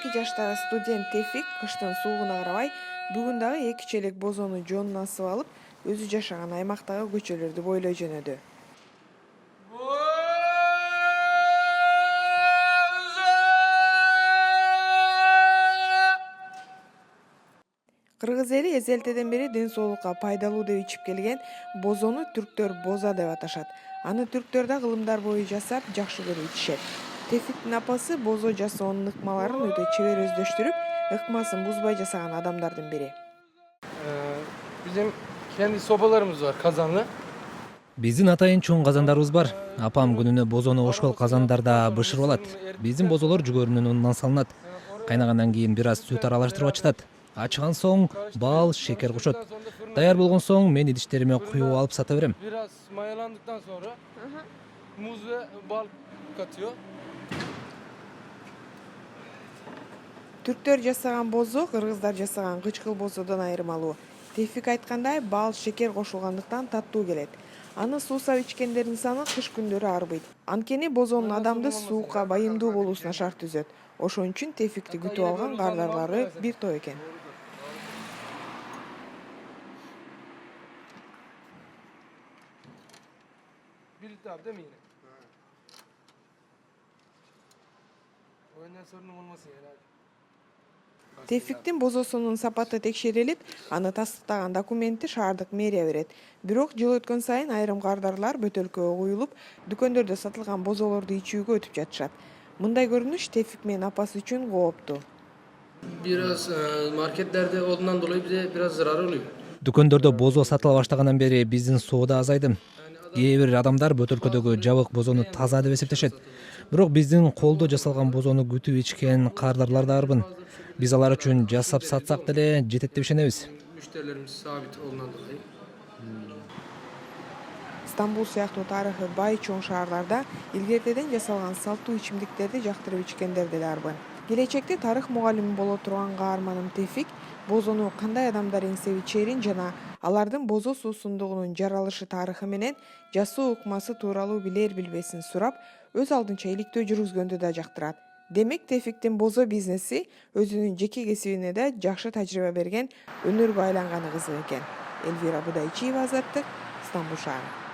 12 жаштагы студент Тефик кыштын суугуна карабай бүгүн дагы 2 челек бозону жонуна асып алып, өзү жашаган аймактагы көчөлөрдү бойлой жөнөдү. Кыргыз эли эзелтеден бери ден соолукка пайдалуу деп ичип келген бозону түрктөр боза деп аташат. Аны түрктөр да кылымдар бою жасап, жакшы көрүп ичишет. Тефиктин апасы бозо жасоонун ыкмаларын өтө чебер өздөштүрүп, ыкмасын бузбай жасаган адамдардын бири. Bizim kendi sobalarımız var, kazanlı. Биздин атайын чоң казандарыбыз бар. Апам күнүнө бозону ошкол казандарда бышырып алат. Биздин бозолор жүгөрүнүн унунан салынат. Кайнагандан кийин бир аз сүт аралаштырып ачытат. Ачыган соң бал, шекер кошот. Даяр болгон соң мен идиштериме куюп алып сата берем. Biraz mayalandıktan sonra muz ve bal katıyor. Түрктөр жасаган бозо кыргыздар жасаган кычкыл бозодон айырмалуу. Тефик айткандай, бал, шекер кошулгандыктан таттуу келет. Аны суусап ичкендердин саны кыш күндөрү арбыйт. Анткени бозонун адамды суукка байымдуу болуусуна шарт түзөт. Ошон үчүн Тефикти күтүп алган кардарлары бир топ экен. Birlikte abi değil mi yine? Oyundan sorunum olmasın herhalde. Тефиктин бозосунун сапаты текшерилип, аны тастыктаган документти шаардык мэрия берет. Бирок жыл өткөн сайын айрым кардарлар бөтөлкөгө куюлуп, дүкөндөрдө сатылган бозолорду ичүүгө өтүп жатышат. Мындай көрүнүш Тефик менен апасы үчүн кооптуу. Biraz marketlerde olduğundan dolayı bize biraz zarar oluyor. Дүкөндөрдө бозо сатыла баштагандан бери биздин соода азайды. Кээ бир адамдар бөтөлкөдөгү жабык бозону таза деп эсептешет. Бирок биздин колдо жасалган бозону күтүп ичкен кардарлар да арбын. Биз алар үчүн жасап сатсак деле жетет деп ишенебиз. Müşterilerimiz sabit olduğundan dolayı. Стамбул сыяктуу тарыхы бай чоң шаарларда илгертеден жасалган салттуу ичимдиктерди жактырып ичкендер деле арбын. Келечекте тарых мугалими боло турган каарманым Тефик бозону кандай адамдар эңсеп ичерин жана алардын бозо суусундугунун жаралышы тарыхы менен жасоо ыкмасы тууралуу билер-билбесин сурап, өз алдынча иликтөө жүргүзгөндү да жактырат. Демек Тефиктин бозо бизнеси өзүнүн жеке кесибине да жакшы тажрыйба берген өнөргө айланганы кызык экен. Эльвира Будайчиева, Азаттык, Стамбул шаары.